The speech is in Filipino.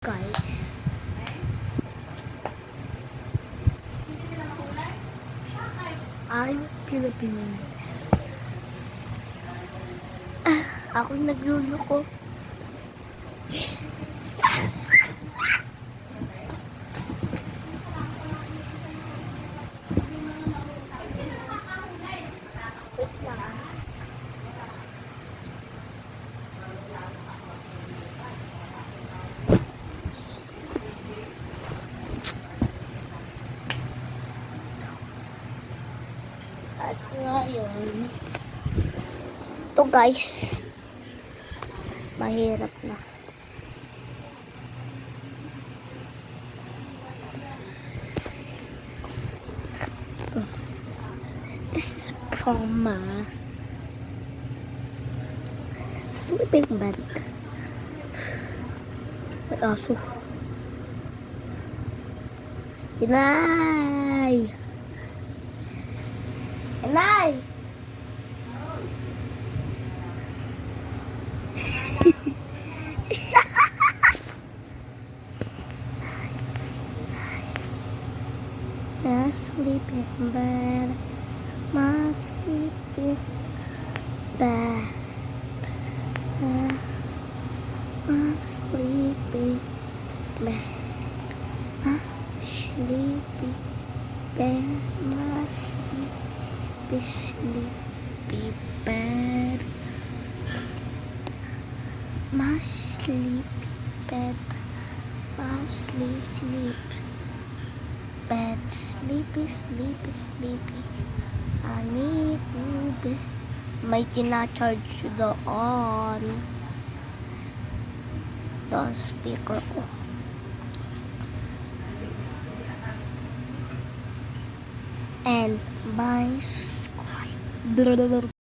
Guys, I'm Philippines. Ako nagluloko. Wait lang. At ngayon, ito guys, mahirap na. This is from sleeping bag. But also, Inay! Inay! My sleeping bed, my sleeping bed, my sleeping bed, my sleeping bed, my sleepy bed, my sleepy bed, my sleeps bed, sleepy. I need to be. May kina-charge doon sa speaker ko. And my subscribe.